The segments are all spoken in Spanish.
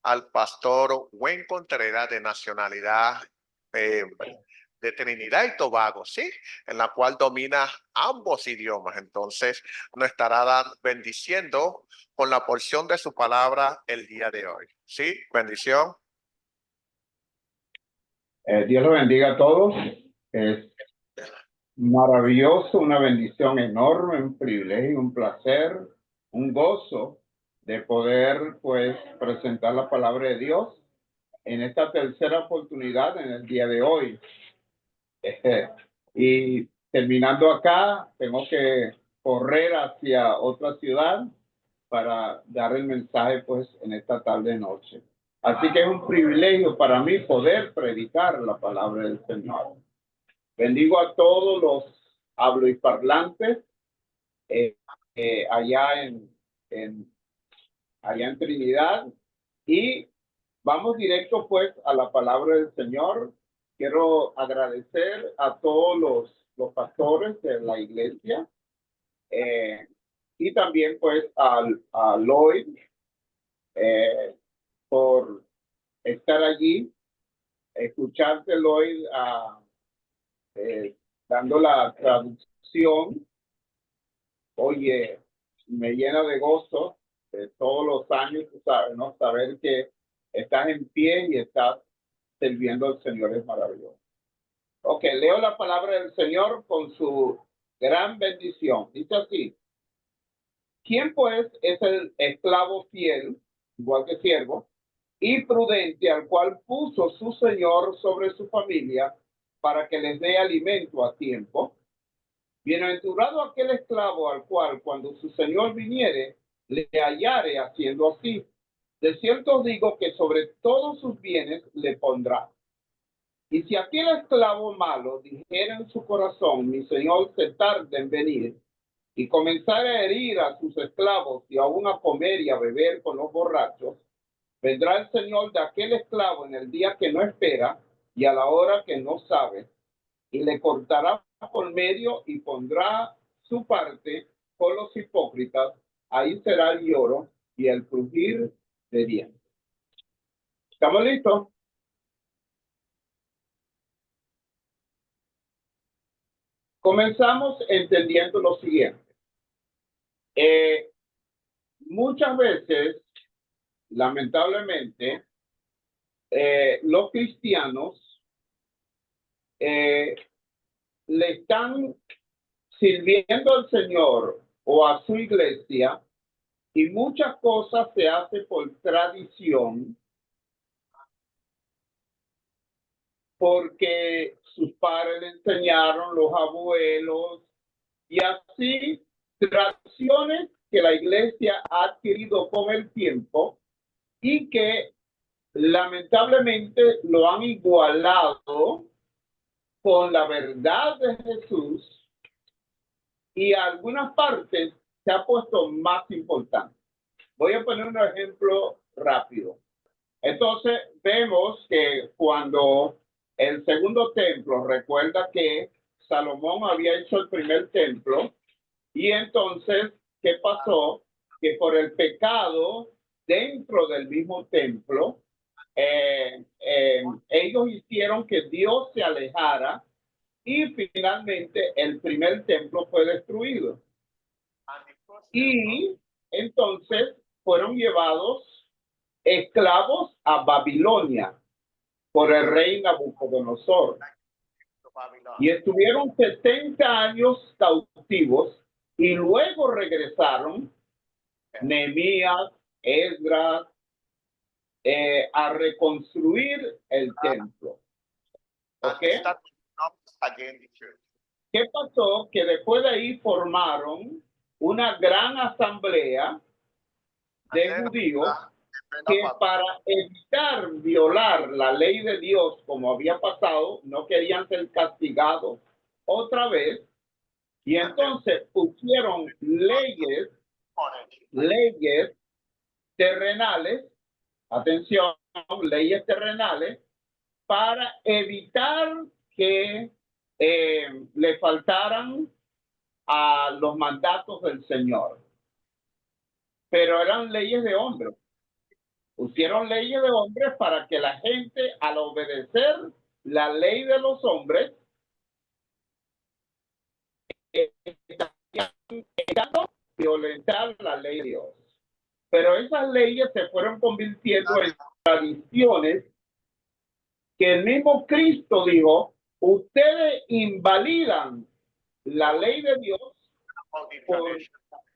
al pastor Gwen Contreras de nacionalidad eh, de Trinidad y Tobago, ¿sí? En la cual domina ambos idiomas. Entonces, nos estará bendiciendo con la porción de su palabra el día de hoy. ¿Sí? Bendición. Dios los bendiga a todos. Es maravilloso, una bendición enorme, un privilegio, un placer, un gozo de poder, pues, presentar la palabra de Dios en esta tercera oportunidad en el día de hoy. Y terminando acá, tengo que correr hacia otra ciudad para dar el mensaje, pues, en esta tarde noche. Así que es un privilegio para mí poder predicar la palabra del Señor. Bendigo a todos los hablohisparlantes eh, allá allá en Trinidad, y vamos directo pues a la palabra del Señor. Quiero agradecer a todos los pastores de la iglesia, eh, y también pues a Lloyd eh, por estar allí, escucharte Lloyd, eh, dando la traducción. Oye, me llena de gozo de todos los años, tú sabes, ¿no? Saber que estás en pie y estás sirviendo al Señor es maravilloso. Ok, leo la palabra del Señor con su gran bendición. Dice así: ¿Quién pues es el esclavo fiel, igual que siervo, y prudente, al cual puso su Señor sobre su familia para que les dé alimento a tiempo? Bienaventurado aquel esclavo al cual, cuando su señor viniere, le hallare haciendo así. De cierto os digo que sobre todos sus bienes le pondrá. Y si aquel esclavo malo dijera en su corazón: mi señor se tarda en venir, y comenzara a herir a sus esclavos y aún a comer y a beber con los borrachos, vendrá el señor de aquel esclavo en el día que no espera y a la hora que no sabe, y le cortará por medio y pondrá su parte con los hipócritas. Ahí será el lloro y el crujir de dientes. ¿Estamos listos? Comenzamos entendiendo lo siguiente. Muchas veces, lamentablemente, los cristianos le están sirviendo al Señor o a su iglesia, y muchas cosas se hacen por tradición, porque sus padres le enseñaron, los abuelos, y así tradiciones que la iglesia ha adquirido con el tiempo y que lamentablemente lo han igualado con la verdad de Jesús, y a algunas partes se ha puesto más importante. Voy a poner un ejemplo rápido. Entonces vemos que cuando el segundo templo, recuerda que Salomón había hecho el primer templo, y entonces, ¿qué pasó? Que por el pecado dentro del mismo templo, ellos hicieron que Dios se alejara, y finalmente el primer templo fue destruido. Y entonces fueron llevados esclavos a Babilonia por el rey Nabucodonosor. Y estuvieron 70 años cautivos, y luego regresaron Nehemías, Esdras, a reconstruir el templo. ¿Ok? ¿Qué pasó? Que después de ahí formaron una gran asamblea de judíos que, para evitar violar la ley de Dios como había pasado, no querían ser castigados otra vez, y entonces pusieron leyes terrenales, atención, leyes terrenales, para evitar que le faltaran a los mandatos del Señor. Pero eran leyes de hombres. Pusieron leyes de hombres para que la gente, al obedecer la ley de los hombres, violentar la ley de Dios. Pero esas leyes se fueron convirtiendo en tradiciones que el mismo Cristo dijo, ustedes invalidan la ley de Dios por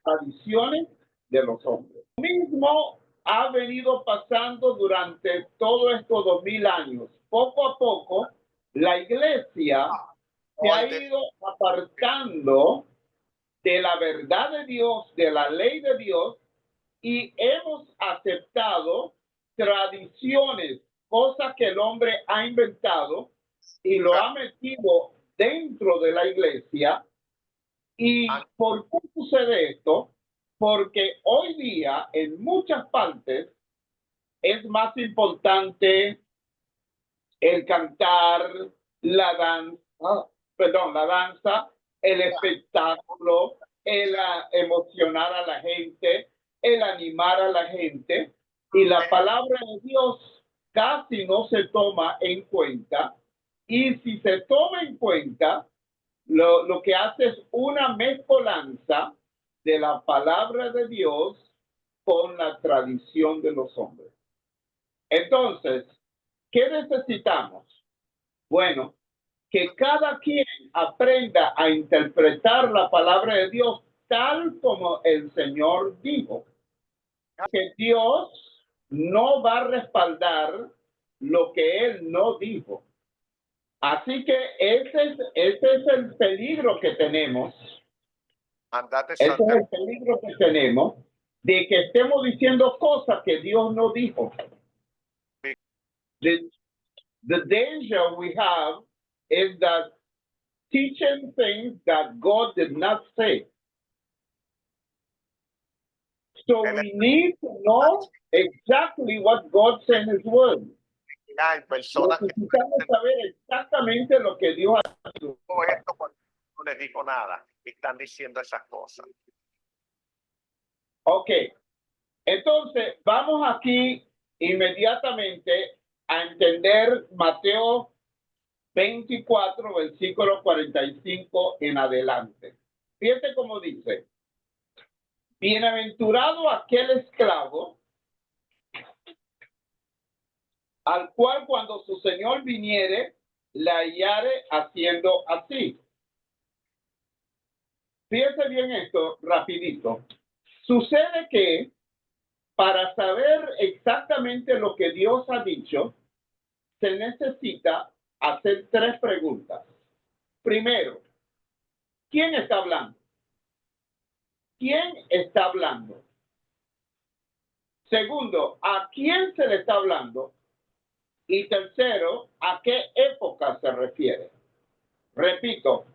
tradiciones de los hombres. Lo mismo ha venido pasando durante todos estos 2000 años. Poco a poco, la iglesia se ha ido apartando de la verdad de Dios, de la ley de Dios, y hemos aceptado tradiciones, cosas que el hombre ha inventado y lo ha metido dentro de la iglesia. ¿Y por qué sucede esto? Porque hoy día en muchas partes es más importante el cantar, la danza, el espectáculo, el emocionar a la gente, el animar a la gente, y la palabra de Dios casi no se toma en cuenta, y si se toma en cuenta, lo que hace es una mezcolanza de la palabra de Dios con la tradición de los hombres. Entonces, ¿qué necesitamos? Bueno, que cada quien aprenda a interpretar la palabra de Dios tal como el Señor dijo. Que Dios no va a respaldar lo que Él no dijo. Así que ese es el peligro que tenemos. Ese es el peligro que tenemos de que estemos diciendo cosas que Dios no dijo. The danger we have is that teaching things that God did not say. So we need to know exactly what God said in His Word. Hay personas que Necesitamos saber exactamente lo que Dios ha dicho. esto cuando no les dijo nada, están diciendo esas cosas. Ok, entonces vamos aquí inmediatamente a entender Mateo 24, versículo 45 en adelante. Fíjate cómo dice: bienaventurado aquel esclavo al cual cuando su señor viniere le hallare haciendo así. Fíjese bien esto rapidito. Sucede que para saber exactamente lo que Dios ha dicho, se necesita hacer tres preguntas. Primero, ¿quién está hablando? ¿Quién está hablando? Segundo, ¿a quién se le está hablando? Y tercero, ¿a qué época se refiere? Repito,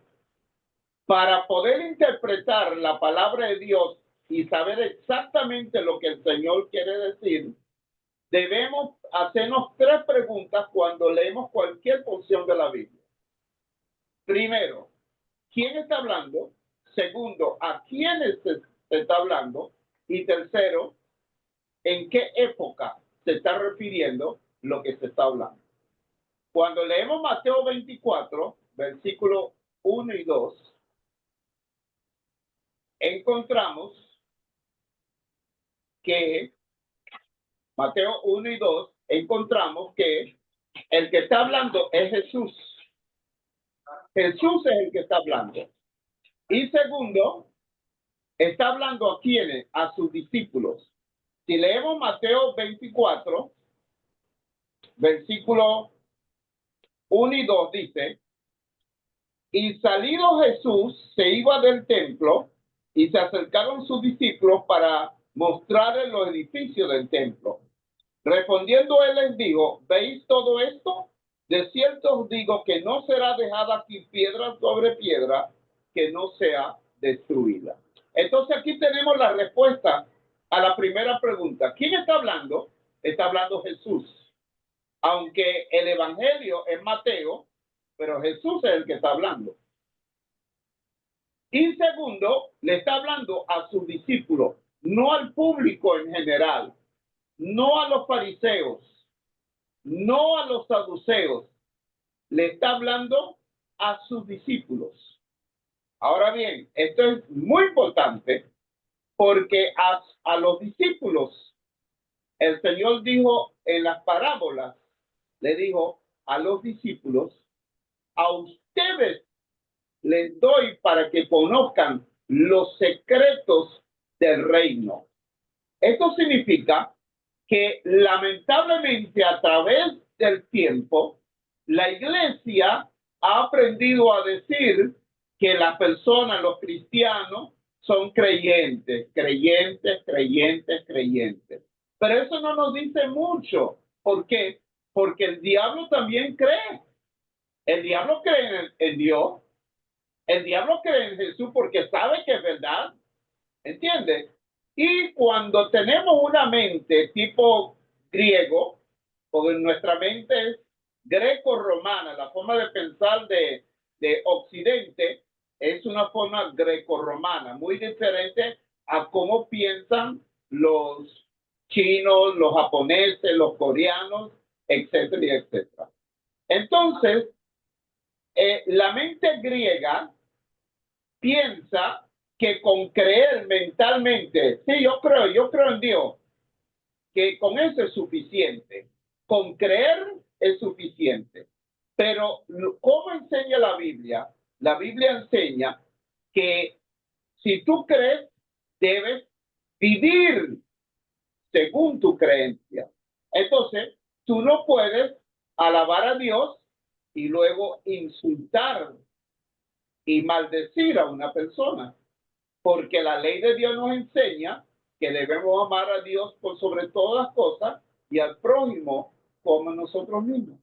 para poder interpretar la palabra de Dios y saber exactamente lo que el Señor quiere decir, debemos hacernos tres preguntas cuando leemos cualquier porción de la Biblia. Primero, ¿quién está hablando? Segundo, ¿a quiénes se está hablando? Y tercero, ¿en qué época se está refiriendo lo que se está hablando? Cuando leemos Mateo 24, versículos 1 y 2, encontramos que Mateo 1 y 2, encontramos que el que está hablando es Jesús. Jesús es el que está hablando. Y segundo, está hablando a quiénes, a sus discípulos. Si leemos Mateo 24, versículo 1 y 2, dice: y salido Jesús se iba del templo y se acercaron sus discípulos para mostrarles los edificios del templo. Respondiendo él les dijo: ¿veis todo esto? De cierto os digo que no será dejada aquí piedra sobre piedra que no sea destruida. Entonces aquí tenemos la respuesta a la primera pregunta. ¿Quién está hablando? Está hablando Jesús. Aunque el evangelio es Mateo, pero Jesús es el que está hablando. Y segundo, le está hablando a sus discípulos, no al público en general. no a los fariseos, no a los saduceos, le está hablando a sus discípulos. Ahora bien, esto es muy importante porque a los discípulos el Señor dijo en las parábolas, le dijo a los discípulos, a ustedes les doy para que conozcan los secretos del reino. Esto significa que lamentablemente a través del tiempo, la iglesia ha aprendido a decir que las personas, los cristianos, son creyentes, creyentes, creyentes, creyentes. Pero eso no nos dice mucho. ¿Por qué? Porque el diablo también cree. El diablo cree en Dios. El diablo cree en Jesús porque sabe que es verdad. ¿Entiendes? Y cuando tenemos una mente tipo griego, porque nuestra mente es greco-romana, la forma de pensar de Occidente es una forma greco-romana, muy diferente a cómo piensan los chinos, los japoneses, los coreanos, etcétera, y etcétera. Entonces, la mente griega piensa que con creer mentalmente, sí, yo creo en Dios, que con eso es suficiente. Con creer es suficiente. Pero, ¿cómo enseña la Biblia? La Biblia enseña que si tú crees, debes vivir según tu creencia. Entonces, tú no puedes alabar a Dios y luego insultar y maldecir a una persona, porque la ley de Dios nos enseña que debemos amar a Dios por sobre todas las cosas y al prójimo como nosotros mismos.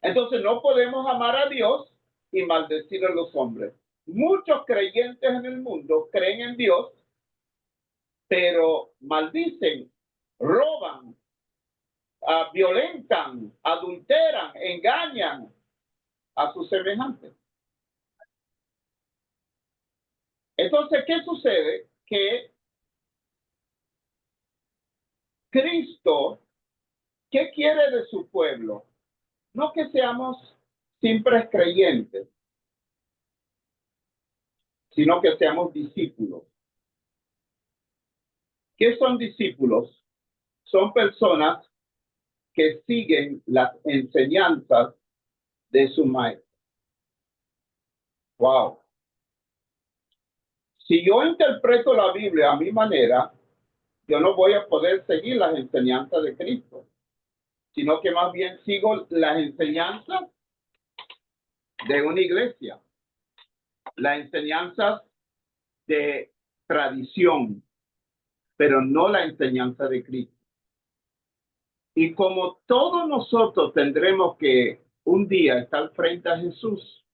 Entonces no podemos amar a Dios y maldecir a los hombres. Muchos creyentes en el mundo creen en Dios, pero maldicen, roban, violentan, adulteran, engañan a sus semejantes. Entonces, ¿qué sucede? Que Cristo, ¿qué quiere de su pueblo? No que seamos simples creyentes, sino que seamos discípulos. ¿Qué son discípulos? Son personas que siguen las enseñanzas de su maestro. Wow. Si yo interpreto la Biblia a mi manera, yo no voy a poder seguir las enseñanzas de Cristo, sino que más bien sigo las enseñanzas de una iglesia, las enseñanzas de tradición, pero no la enseñanza de Cristo. Y como todos nosotros tendremos que un día estar frente a Jesús,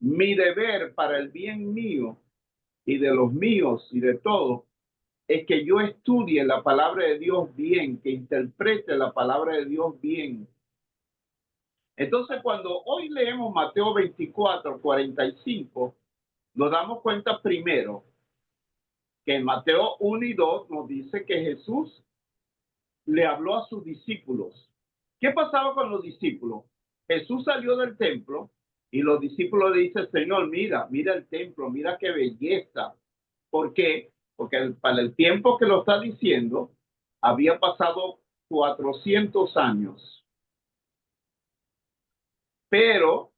mi deber para el bien mío y de los míos y de todos es que yo estudie la palabra de Dios bien, que interprete la palabra de Dios bien. Entonces, cuando hoy leemos Mateo 24, 45, nos damos cuenta primero que en Mateo 1 y 2 nos dice que Jesús le habló a sus discípulos. ¿Qué pasaba con los discípulos? Jesús salió del templo y los discípulos le dicen, Señor, mira el templo, mira qué belleza. ¿Por qué? Porque para el tiempo que lo está diciendo, había pasado 400 años. Pero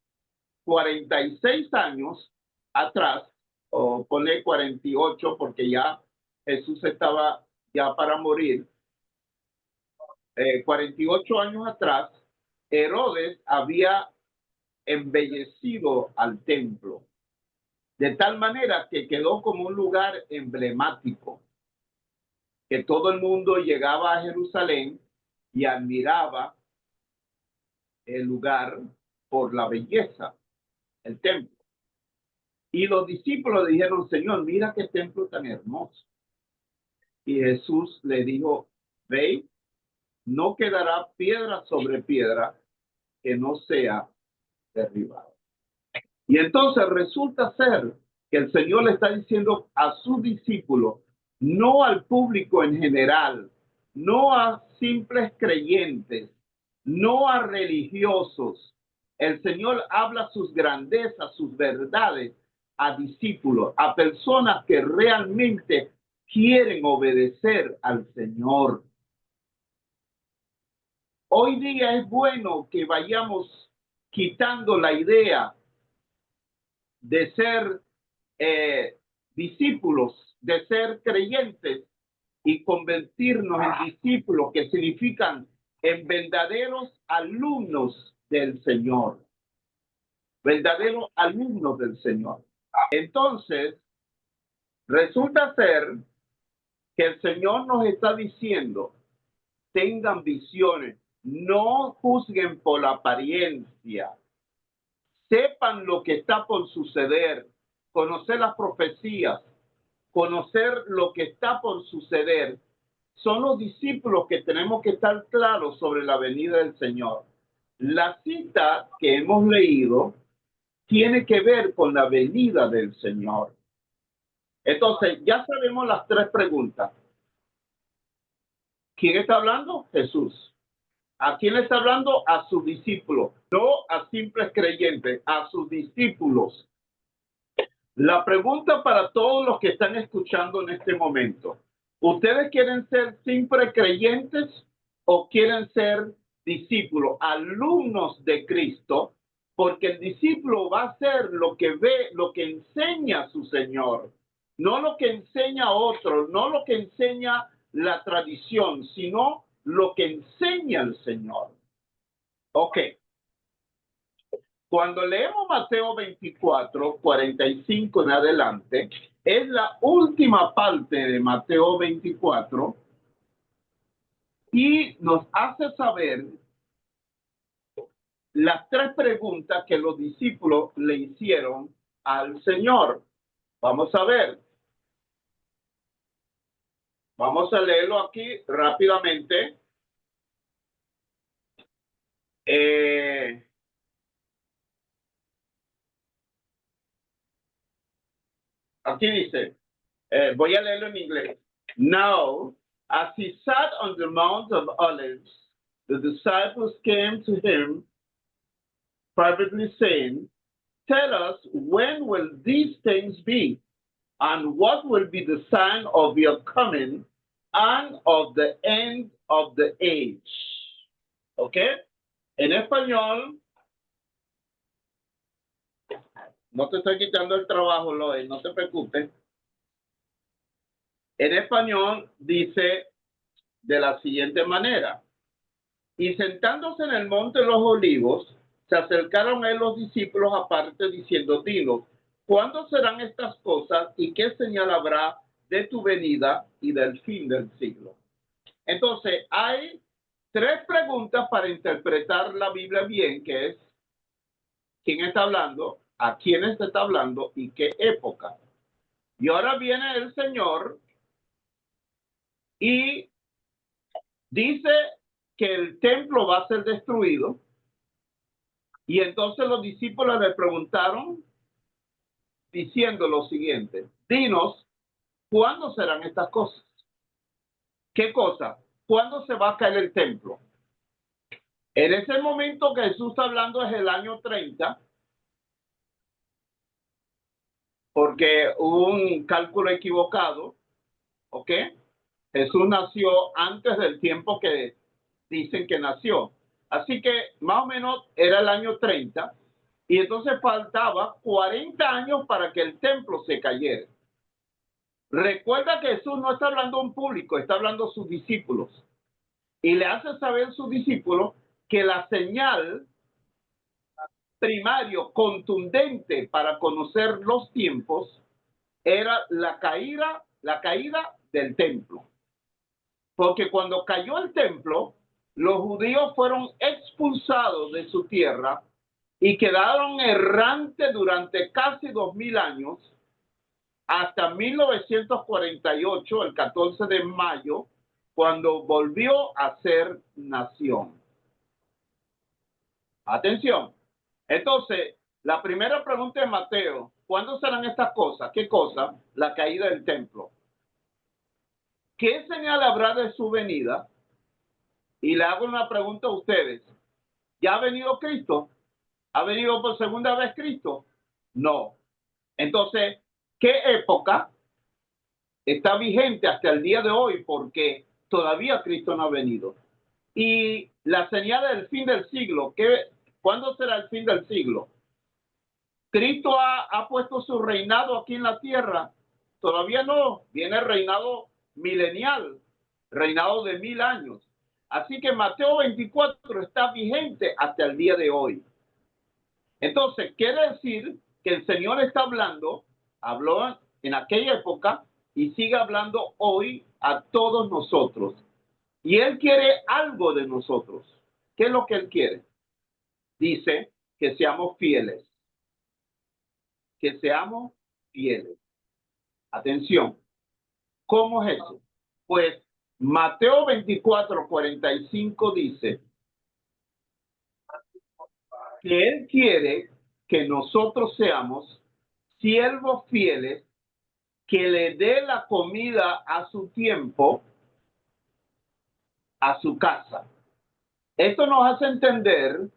46 años atrás, o pone 48 porque ya Jesús estaba ya para morir, 48 años atrás, Herodes había embellecido al templo, de tal manera que quedó como un lugar emblemático, que todo el mundo llegaba a Jerusalén y admiraba el lugar por la belleza, el templo. Y los discípulos dijeron, Señor, mira qué templo tan hermoso. Y Jesús le dijo, ve, no quedará piedra sobre piedra que no sea derribada. Y entonces resulta ser que el Señor le está diciendo a sus discípulos, no al público en general, no a simples creyentes, no a religiosos. El Señor habla sus grandezas, sus verdades a discípulos, a personas que realmente quieren obedecer al Señor. Hoy día es bueno que vayamos quitando la idea de ser discípulos, de ser creyentes y convertirnos en discípulos, que significan en verdaderos alumnos del Señor. Verdaderos alumnos del Señor. Entonces, resulta ser que el Señor nos está diciendo, tengan visiones, no juzguen por la apariencia, sepan lo que está por suceder, conocer las profecías, conocer lo que está por suceder. Son los discípulos que tenemos que estar claros sobre la venida del Señor. La cita que hemos leído tiene que ver con la venida del Señor. Entonces, ya sabemos las tres preguntas. ¿Quién está hablando? Jesús. ¿A quién está hablando? A sus discípulos, no a simples creyentes, a sus discípulos. La pregunta para todos los que están escuchando en este momento, ¿ustedes quieren ser simples creyentes o quieren ser discípulos, alumnos de Cristo? Porque el discípulo va a hacer lo que ve, lo que enseña su Señor, no lo que enseña otro, no lo que enseña la tradición, sino lo que enseña el Señor. Ok. Cuando leemos Mateo 24, 45 en adelante, es la última parte de Mateo 24 y nos hace saber las tres preguntas que los discípulos le hicieron al Señor. Vamos a ver. Vamos a leerlo aquí rápidamente. Aquí dice, voy a leerlo en inglés. Now, as he sat on the Mount of Olives, the disciples came to him privately saying, tell us, when will these things be? And what will be the sign of your coming and of the end of the age? ¿Ok? En español, no te estoy quitando el trabajo, Loe, no te preocupes. En español dice de la siguiente manera. Y sentándose en el monte de los olivos, se acercaron a él los discípulos aparte diciendo, dinos, ¿cuándo serán estas cosas y qué señal habrá de tu venida y del fin del siglo? Entonces, hay tres preguntas para interpretar la Biblia bien, que es quién está hablando, a quiénes se está hablando y qué época. Y ahora viene el Señor y dice que el templo va a ser destruido. Y entonces los discípulos le preguntaron diciendo lo siguiente, dinos, ¿cuándo serán estas cosas? ¿Qué cosa? ¿Cuándo se va a caer el templo? En ese momento que Jesús está hablando es el año 30, porque hubo un cálculo equivocado, ¿ok? Jesús nació antes del tiempo que dicen que nació. Así que más o menos era el año 30, y entonces faltaba 40 años para que el templo se cayera. Recuerda que Jesús no está hablando a un público, está hablando a sus discípulos. Y le hace saber a sus discípulos que la señal primario contundente para conocer los tiempos era la caída del templo. Porque cuando cayó el templo, los judíos fueron expulsados de su tierra y quedaron errantes durante casi 2000 años, hasta 1948, el 14 de mayo, cuando volvió a ser nación. Atención. Entonces, la primera pregunta de Mateo, ¿cuándo serán estas cosas? ¿Qué cosa? La caída del templo. ¿qué señal habrá de su venida? Y le hago una pregunta a ustedes. ¿Ya ha venido Cristo? ¿Ha venido por segunda vez Cristo? No. Entonces, ¿qué época está vigente hasta el día de hoy? Porque todavía Cristo no ha venido. Y la señal del fin del siglo, ¿cuándo será el fin del siglo? ¿Cristo ha puesto su reinado aquí en la tierra? Todavía no. Viene el reinado milenial, reinado de 1000 años. Así que Mateo 24 está vigente hasta el día de hoy. Entonces, quiere decir que el Señor está habló en aquella época y sigue hablando hoy a todos nosotros. Y Él quiere algo de nosotros. ¿Qué es lo que Él quiere? Dice que seamos fieles. Que seamos fieles. Atención. ¿Cómo es eso? Pues Mateo 24:45 dice que Él quiere que nosotros seamos siervos fieles, que le dé la comida a su tiempo, a su casa. Esto nos hace entender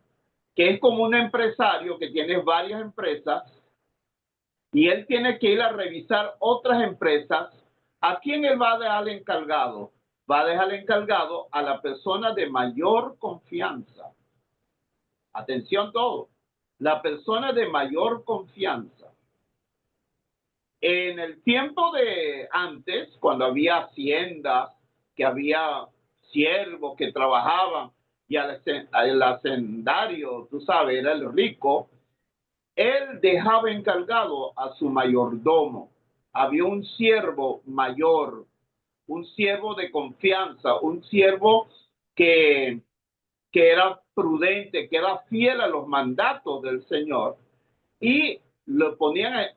que es como un empresario que tiene varias empresas y él tiene que ir a revisar otras empresas. ¿A quién él va a dejar encargado? Va a dejar encargado a la persona de mayor confianza. Atención todos. La persona de mayor confianza. En el tiempo de antes, cuando había haciendas, que había siervos que trabajaban y el hacendario, tú sabes, era el rico, él dejaba encargado a su mayordomo. Había un siervo mayor, un siervo de confianza, un siervo que era prudente, que era fiel a los mandatos del Señor y lo ponían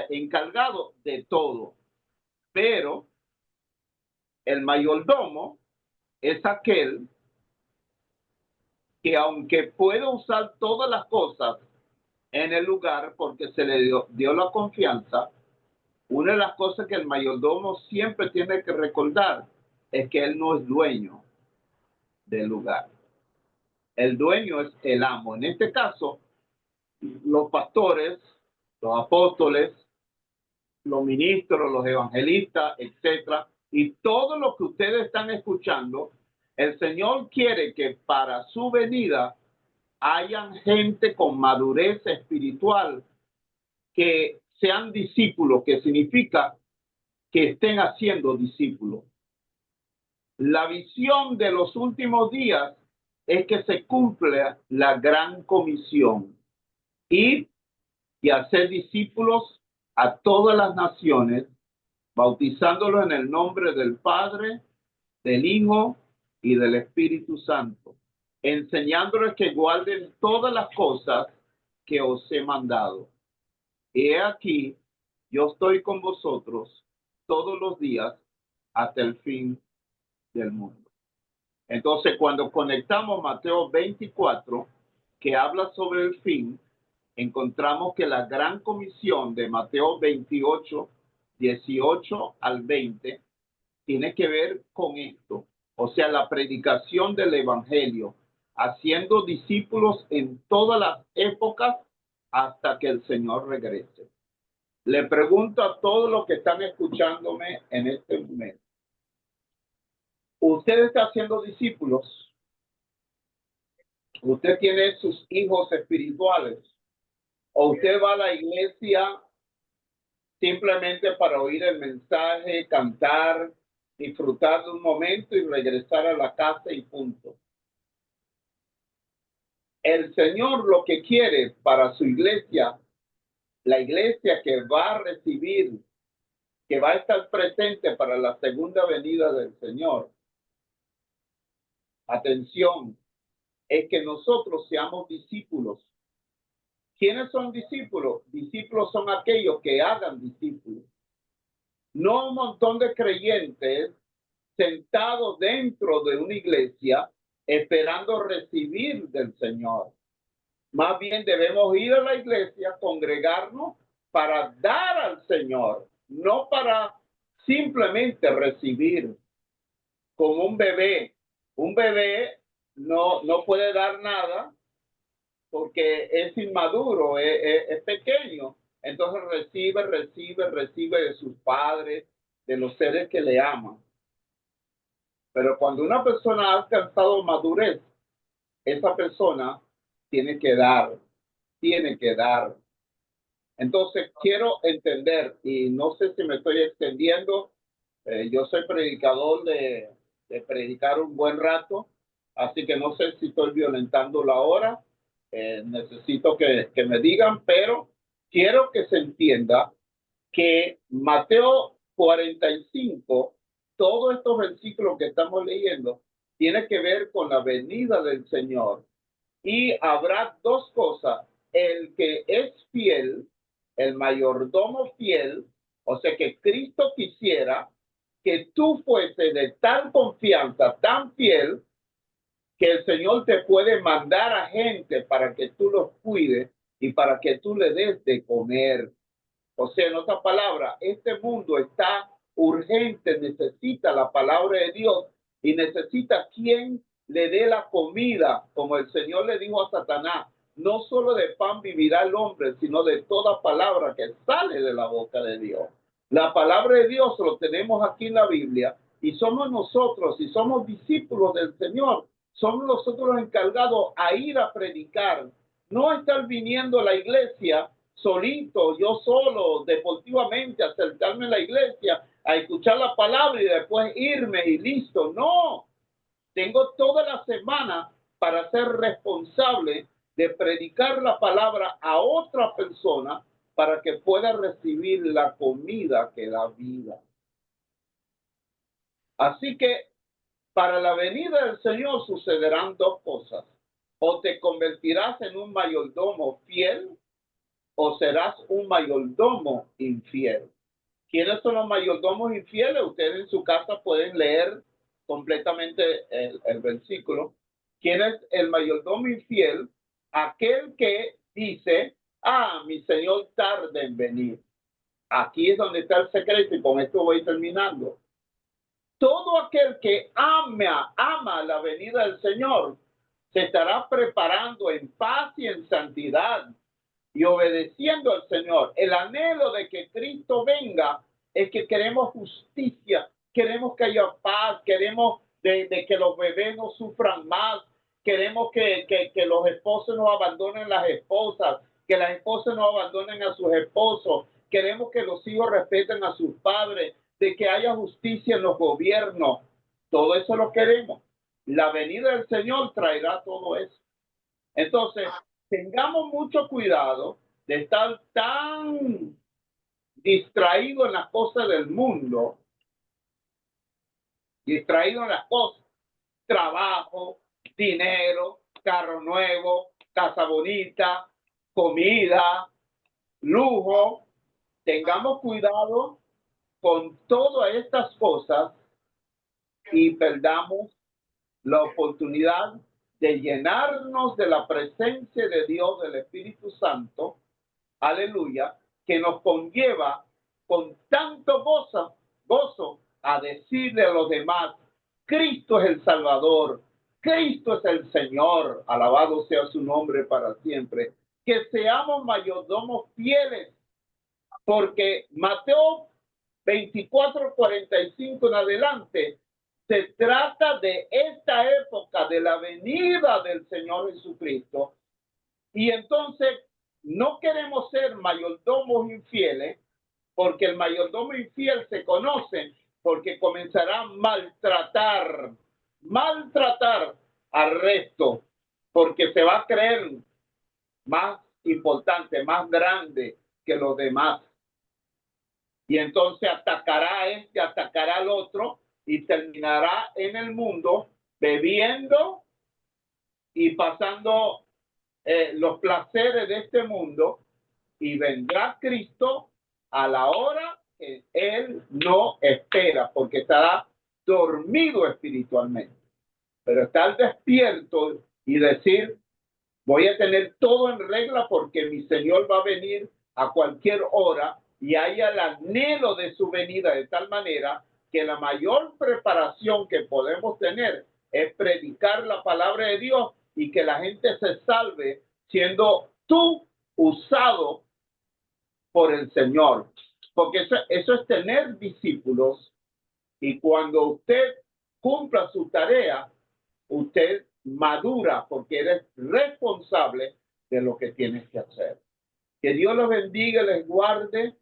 encargado de todo. Pero el mayordomo es aquel que aunque puede usar todas las cosas en el lugar porque se le dio la confianza, una de las cosas que el mayordomo siempre tiene que recordar es que él no es dueño del lugar. El dueño es el amo. En este caso, los pastores, los apóstoles, los ministros, los evangelistas, etcétera, y todo lo que ustedes están escuchando, el Señor quiere que para su venida hayan gente con madurez espiritual, que sean discípulos, que significa que estén haciendo discípulos. La visión de los últimos días es que se cumpla la gran comisión, ir y hacer discípulos a todas las naciones, bautizándolos en el nombre del Padre, del Hijo y del Espíritu Santo, enseñándoles que guarden todas las cosas que os he mandado. He aquí, yo estoy con vosotros todos los días hasta el fin del mundo. Entonces, cuando conectamos Mateo 24, que habla sobre el fin, encontramos que la gran comisión de Mateo 28, 18 al 20, tiene que ver con esto. O sea, la predicación del evangelio, haciendo discípulos en todas las épocas hasta que el Señor regrese. Le pregunto a todos los que están escuchándome en este momento, ¿usted está haciendo discípulos? ¿Usted tiene sus hijos espirituales? ¿O usted va a la iglesia simplemente para oír el mensaje, cantar, disfrutar de un momento y regresar a la casa y punto? El Señor lo que quiere para su iglesia, la iglesia que va a recibir, que va a estar presente para la segunda venida del Señor, atención, es que nosotros seamos discípulos. ¿Quiénes son discípulos? Discípulos son aquellos que hagan discípulos. No un montón de creyentes sentados dentro de una iglesia esperando recibir del Señor. Más bien debemos ir a la iglesia, congregarnos para dar al Señor, no para simplemente recibir. como un bebé. Un bebé no puede dar nada porque es inmaduro, es pequeño. Entonces recibe de sus padres, de los seres que le aman. Pero cuando una persona ha alcanzado madurez, esa persona tiene que dar, tiene que dar. Entonces quiero entender, y no sé si me estoy extendiendo, yo soy predicador de predicar un buen rato, así que no sé si estoy violentando la hora, necesito que me digan, pero quiero que se entienda que Mateo 45, todos estos versículos que estamos leyendo, tiene que ver con la venida del Señor. Y habrá dos cosas: el que es fiel, el mayordomo fiel, o sea que Cristo quisiera que tú fuese de tal confianza, tan fiel, que el Señor te puede mandar a gente para que tú los cuides y para que tú le des de comer. O sea, en otras palabras, este mundo está urgente, necesita la palabra de Dios y necesita quien le dé la comida, como el Señor le dijo a Satanás: no solo de pan vivirá el hombre, sino de toda palabra que sale de la boca de Dios. La palabra de Dios lo tenemos aquí en la Biblia y somos nosotros, si somos discípulos del Señor, somos nosotros los encargados a ir a predicar, no estar viniendo a la iglesia solito, yo solo, deportivamente, acercarme a la iglesia, a escuchar la palabra y después irme y listo. No, tengo toda la semana para ser responsable de predicar la palabra a otra persona para que pueda recibir la comida que da vida. Así que para la venida del Señor sucederán dos cosas: o te convertirás en un mayordomo fiel, o serás un mayordomo infiel. ¿Quiénes son los mayordomos infieles? Ustedes en su casa pueden leer completamente el versículo. ¿Quién es el mayordomo infiel? Aquel que dice: mi Señor tarda en venir. Aquí es donde está el secreto y con esto voy terminando. Todo aquel que ama la venida del Señor se estará preparando en paz y en santidad y obedeciendo al Señor. El anhelo de que Cristo venga es que queremos justicia, queremos que haya paz, queremos de que los bebés no sufran más, queremos que los esposos no abandonen las esposas, que las esposas no abandonen a sus esposos, queremos que los hijos respeten a sus padres, de que haya justicia en los gobiernos. Todo eso lo queremos. La venida del Señor traerá todo eso. Entonces, tengamos mucho cuidado de estar tan distraídos en las cosas del mundo, distraídos en las cosas: trabajo, dinero, carro nuevo, casa bonita, comida, lujo. Tengamos cuidado con todas estas cosas y perdamos la oportunidad de llenarnos de la presencia de Dios, del Espíritu Santo, aleluya, que nos conlleva con tanto gozo a decirle a los demás: Cristo es el Salvador, Cristo es el Señor, alabado sea su nombre para siempre. Que seamos mayordomos fieles, porque Mateo 24:45 en adelante se trata de esta época de la venida del Señor Jesucristo. Y entonces no queremos ser mayordomos infieles, porque el mayordomo infiel se conoce porque comenzará a maltratar al resto, porque se va a creer más importante, más grande que los demás. Y entonces atacará a este, atacará al otro y terminará en el mundo bebiendo y pasando los placeres de este mundo, y vendrá Cristo a la hora que él no espera, porque estará dormido espiritualmente. Pero estar despierto y decir: voy a tener todo en regla porque mi Señor va a venir a cualquier hora, y haya el anhelo de su venida de tal manera que la mayor preparación que podemos tener es predicar la palabra de Dios y que la gente se salve siendo tú usado por el Señor. Porque eso es tener discípulos, y cuando usted cumpla su tarea, usted madura porque eres responsable de lo que tienes que hacer. Que Dios los bendiga, les guarde.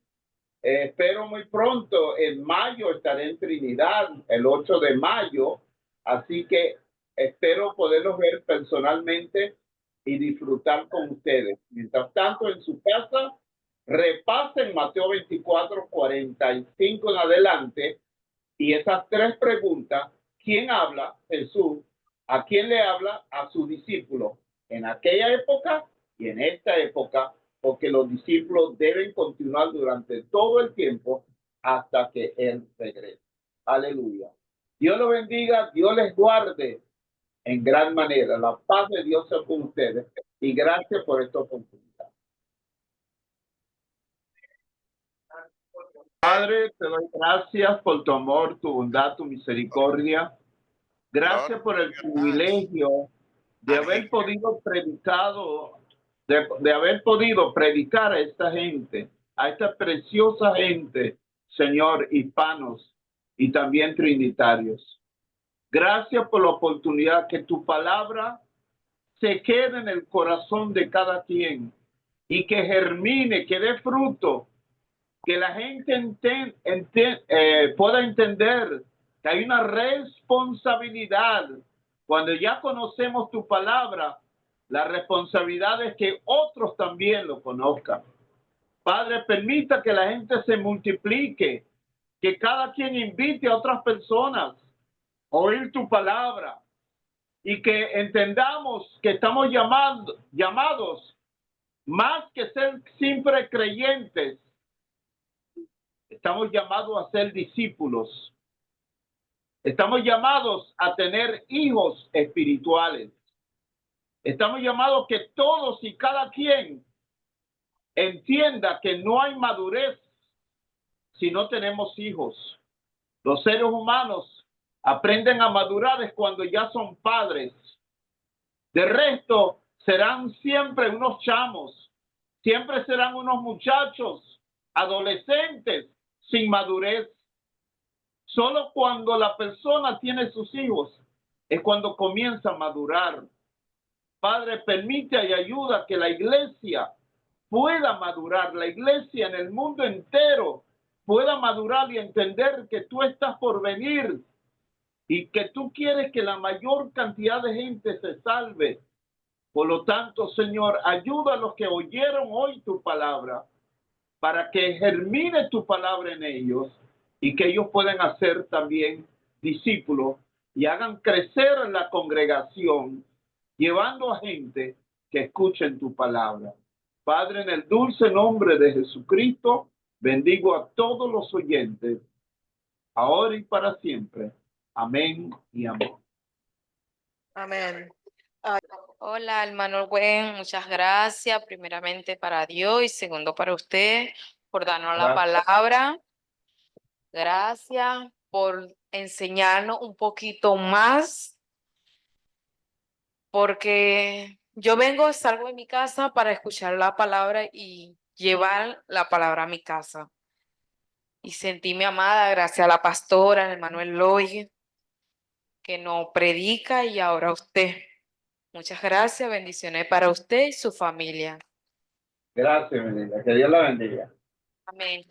Espero muy pronto, en mayo estaré en Trinidad, el 8 de mayo, así que espero poderlos ver personalmente y disfrutar con ustedes. Mientras tanto, en su casa, repasen Mateo 24, 45 en adelante, y esas tres preguntas: ¿quién habla? Jesús. ¿A quién le habla? A sus discípulos. En aquella época y en esta época, porque los discípulos deben continuar durante todo el tiempo hasta que Él regrese. Aleluya. Dios los bendiga, Dios les guarde en gran manera. La paz de Dios sea con ustedes y gracias por esta oportunidad. Padre, te doy gracias por tu amor, tu bondad, tu misericordia. Gracias por el privilegio de haber podido predicar a esta gente, a esta preciosa gente, Señor, hispanos y también trinitarios. Gracias por la oportunidad que tu palabra se quede en el corazón de cada quien y que germine, que dé fruto, que la gente pueda entender que hay una responsabilidad. Cuando ya conocemos tu palabra, la responsabilidad es que otros también lo conozcan. Padre, permita que la gente se multiplique, que cada quien invite a otras personas a oír tu palabra y que entendamos que estamos llamados más que ser simples creyentes. Estamos llamados a ser discípulos. Estamos llamados a tener hijos espirituales. Estamos llamados que todos y cada quien entienda que no hay madurez si no tenemos hijos. Los seres humanos aprenden a madurar es cuando ya son padres. De resto, serán siempre unos chamos, siempre serán unos muchachos, adolescentes, sin madurez. Solo cuando la persona tiene sus hijos es cuando comienza a madurar. Padre, permite y ayuda que la iglesia pueda madurar, la iglesia en el mundo entero pueda madurar y entender que tú estás por venir y que tú quieres que la mayor cantidad de gente se salve. Por lo tanto, Señor, ayuda a los que oyeron hoy tu palabra para que germine tu palabra en ellos y que ellos puedan hacer también discípulos y hagan crecer en la congregación, llevando a gente que escuchen tu palabra. Padre, en el dulce nombre de Jesucristo, bendigo a todos los oyentes, ahora y para siempre. Amén y amén. Amén. Hola, hermano Gwen, muchas gracias, primeramente para Dios y segundo para usted por darnos la palabra. Gracias por enseñarnos un poquito más, porque yo salgo de mi casa para escuchar la palabra y llevar la palabra a mi casa. Y sentí mi amada, gracias a la pastora, el hermano Eloy, que nos predica, y ahora usted. Muchas gracias, bendiciones para usted y su familia. Gracias, bendiga. Que Dios la bendiga. Amén.